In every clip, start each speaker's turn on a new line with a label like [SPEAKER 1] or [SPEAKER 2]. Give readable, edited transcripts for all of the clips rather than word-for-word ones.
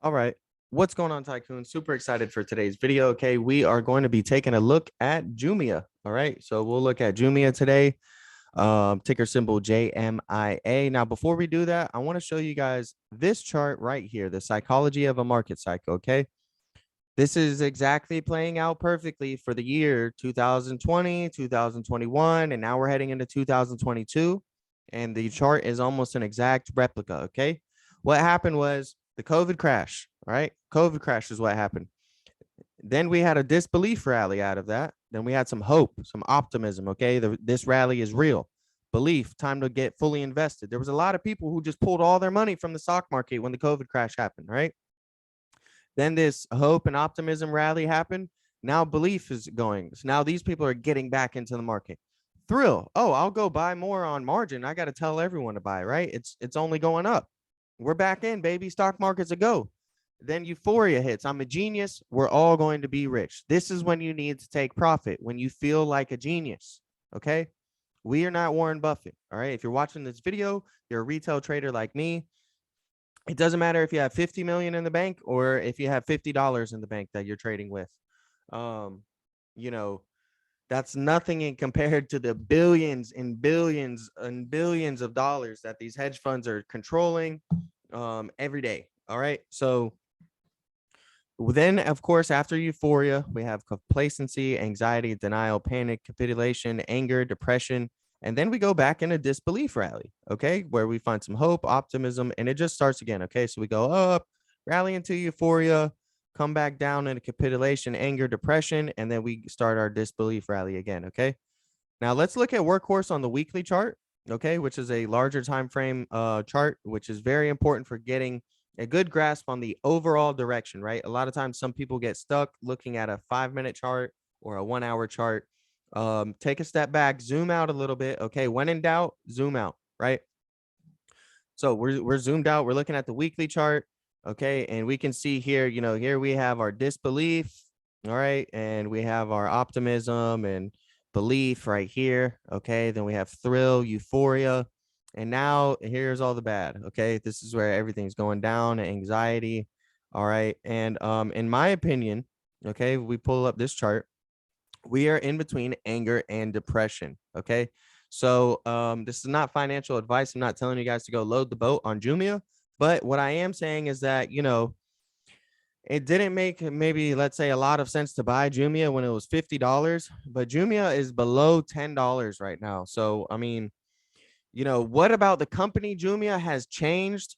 [SPEAKER 1] All right. What's going on, Tycoon? Super excited for today's video. Okay. We are going to be taking a look at Jumia. All right. So we'll look at Jumia today. Ticker symbol JMIA. Now, before we do that, I want to show you guys this chart right here, the psychology of a market cycle. Okay. This is exactly playing out perfectly for the year 2020, 2021, and now we're heading into 2022. And the chart is almost an exact replica. Okay. What happened was the COVID crash, right? COVID crash is what happened. Then we had a disbelief rally out of that. Then we had some hope, some optimism. Okay. This rally is real. Belief, time to get fully invested. There was a lot of people who just pulled all their money from the stock market when the COVID crash happened, right? Then this hope and optimism rally happened. Now belief is going. So now these people are getting back into the market. Thrill. Oh, I'll go buy more on margin. I got to tell everyone to buy, right? It's only going up. We're back in, baby. Stock market's a go. Then euphoria hits. I'm a genius. We're all going to be rich. This is when you need to take profit, when you feel like a genius. Okay. We are not Warren Buffett. All right. If you're watching this video, you're a retail trader like me. It doesn't matter if you have 50 million in the bank or if you have $50 in the bank that you're trading with. Um, you know, that's nothing in compared to the billions and billions and billions of dollars that these hedge funds are controlling every day. All right. So then, of course, after euphoria, we have complacency, anxiety, denial, panic, capitulation, anger, depression. And then we go back in a disbelief rally, okay, where we find some hope, optimism, and it just starts again. Okay. So we go up, rally into euphoria, come back down into capitulation, anger, depression, and then we start our disbelief rally again. Okay. Now let's look at workhorse on the weekly chart, okay, which is a larger time frame chart, which is very important for getting a good grasp on the overall direction, right? A lot of times some people get stuck looking at a 5-minute chart or a 1-hour chart. Take a step back, zoom out a little bit. Okay, when in doubt, zoom out, right? So we're zoomed out. We're looking at the weekly chart, okay, and we can see here, here we have our disbelief, all right, and we have our optimism and belief right here, okay. Then we have thrill, euphoria, and now here's all the bad, okay. This is where everything's going down, anxiety, all right. And in my opinion, okay, we pull up this chart, we are in between anger and depression, okay. So this is not financial advice. I'm not telling you guys to go load the boat on Jumia, but what I am saying is that it didn't make, maybe let's say, a lot of sense to buy Jumia when it was $50, but Jumia is below $10 right now. So I mean, what about the company Jumia has changed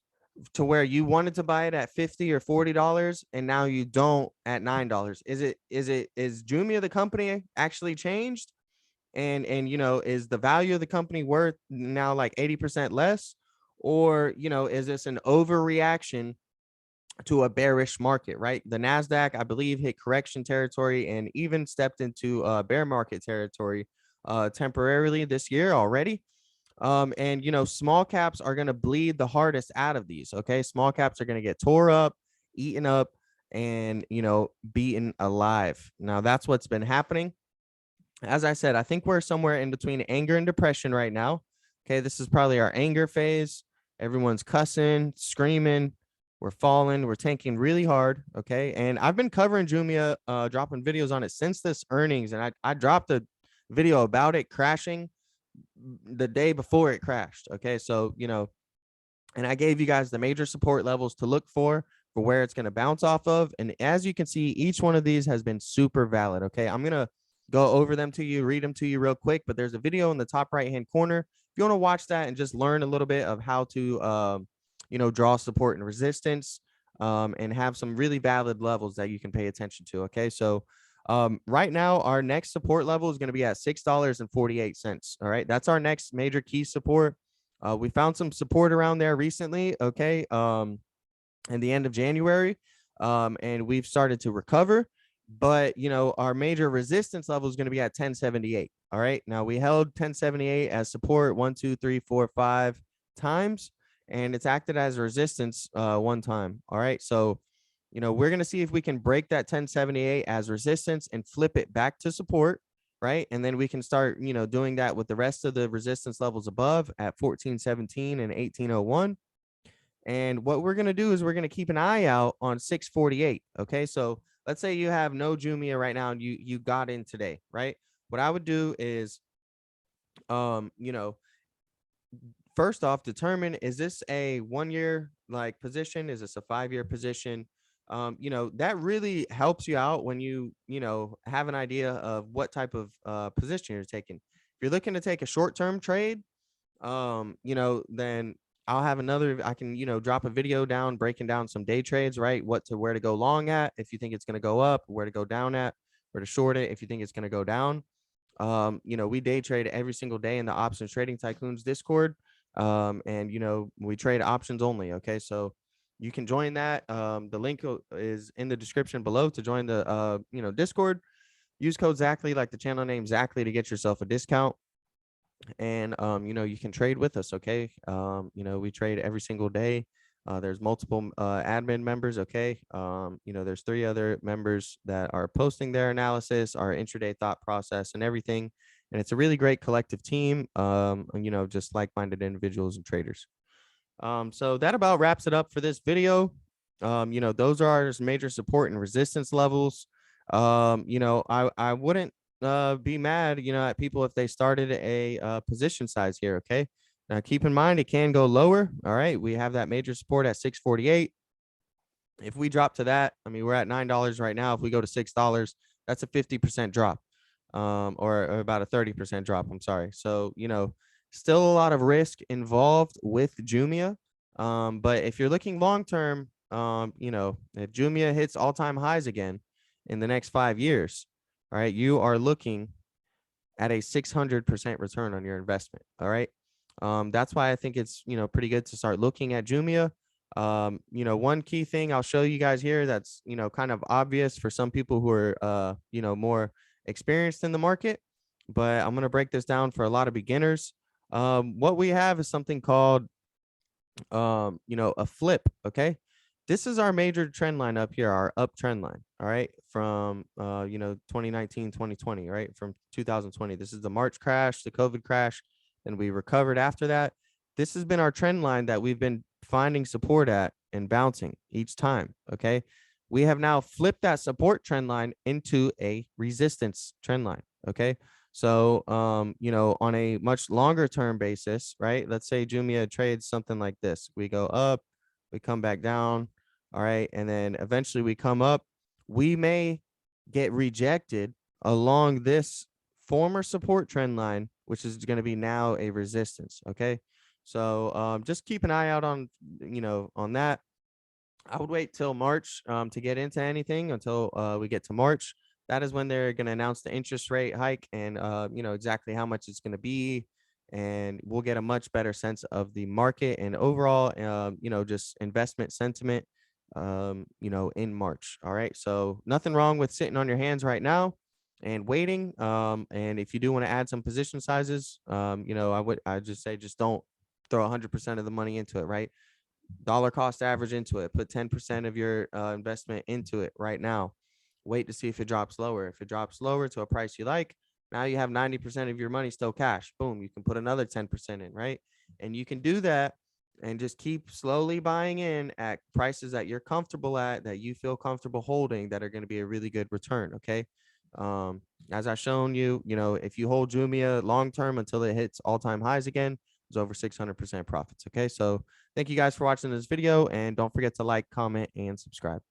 [SPEAKER 1] to where you wanted to buy it at $50 or $40 and now you don't at $9? Is Jumia, the company, actually changed? And is the value of the company worth now like 80% less? Or is this an overreaction to a bearish market, right? The Nasdaq, I believe, hit correction territory and even stepped into bear market territory temporarily this year already. And small caps are going to bleed the hardest out of these. Okay, small caps are going to get tore up, eaten up, and beaten alive. Now that's what's been happening. As I said, I think we're somewhere in between anger and depression right now. Okay, this is probably our anger phase. Everyone's cussing, screaming. We're falling. We're tanking really hard. Okay, and I've been covering Jumia, dropping videos on it since this earnings, and I dropped a video about it crashing the day before it crashed. Okay, so and I gave you guys the major support levels to look for where it's going to bounce off of. And as you can see, each one of these has been super valid. Okay, I'm going to go over them to you, read them to you real quick, but there's a video in the top right hand corner if you want to watch that and just learn a little bit of how to draw support and resistance, and have some really valid levels that you can pay attention to. Okay, so right now our next support level is going to be at $6.48. All right, that's our next major key support. We found some support around there recently, okay, in the end of January, and we've started to recover. But our major resistance level is going to be at 1078. All right, now we held 1078 as support 1, 2, 3, 4, 5 times, and it's acted as a resistance one time. All right, so we're going to see if we can break that 1078 as resistance and flip it back to support, right? And then we can start doing that with the rest of the resistance levels above at 1417 and 1801. And what we're going to do is we're going to keep an eye out on 648. Okay. So let's say you have no Jumia right now and you got in today, right? What I would do is, you know, first off, determine, is this a 1 year like position? Is this a 5 year position? You know, that really helps you out when you know, have an idea of what type of position you're taking. If you're looking to take a short-term trade, you know, then I'll have another, I can, you know, drop a video down breaking down some day trades, right? Where to go long at if you think it's going to go up, where to go down at, where to short it if you think it's going to go down. You know, we day trade every single day in the Options Trading Tycoons Discord. And you know, we trade options only. Okay. So you can join that. The link is in the description below to join the you know, Discord. Use code Zachly, like the channel name Zachly, to get yourself a discount. And you know, you can trade with us. Okay. You know, we trade every single day. There's multiple admin members. Okay. You know, there's 3 other members that are posting their analysis, our intraday thought process, and everything. And it's a really great collective team. You know, just like-minded individuals and traders. So that about wraps it up for this video. You know, those are our major support and resistance levels. You know, I wouldn't be mad, you know, at people if they started a position size here. Okay. Now keep in mind, it can go lower. All right. We have that major support at 648. If we drop to that, I mean, we're at $9 right now. If we go to $6, that's a 50% drop, or about a 30% drop. I'm sorry. So, you know, still a lot of risk involved with Jumia. But if you're looking long term, you know, if Jumia hits all-time highs again in the next 5 years, all right, you are looking at a 600% return on your investment. All right. That's why I think it's, you know, pretty good to start looking at Jumia. You know, one key thing I'll show you guys here that's, you know, kind of obvious for some people who are, you know, more experienced in the market, but I'm going to break this down for a lot of beginners. What we have is something called, you know, a flip. Okay. This is our major trend line up here, our uptrend line. All right. From, you know, 2019, 2020, right? From 2020. This is the March crash, the COVID crash, and we recovered after that. This has been our trend line that we've been finding support at and bouncing each time. Okay. We have now flipped that support trend line into a resistance trend line. Okay. So, you know, on a much longer term basis, right? Let's say Jumia trades something like this. We go up, we come back down. All right. And then eventually we come up. We may get rejected along this former support trend line, which is going to be now a resistance. Okay. So just keep an eye out on, you know, on that. I would wait till March to get into anything until we get to March. That is when they're going to announce the interest rate hike and, you know, exactly how much it's going to be. And we'll get a much better sense of the market and overall, you know, just investment sentiment, you know, in March. All right. So nothing wrong with sitting on your hands right now and waiting. And if you do want to add some position sizes, you know, I just say just don't throw 100% of the money into it, right? Dollar cost average into it. Put 10% of your investment into it right now. Wait to see if it drops lower. If it drops lower to a price you like, now you have 90% of your money still cash. Boom, you can put another 10% in, right? And you can do that and just keep slowly buying in at prices that you're comfortable at, that you feel comfortable holding, that are going to be a really good return. Okay. As I've shown you, you know, if you hold Jumia long term until it hits all-time highs again, it's over 600% profits. Okay. So thank you guys for watching this video, and don't forget to like, comment, and subscribe.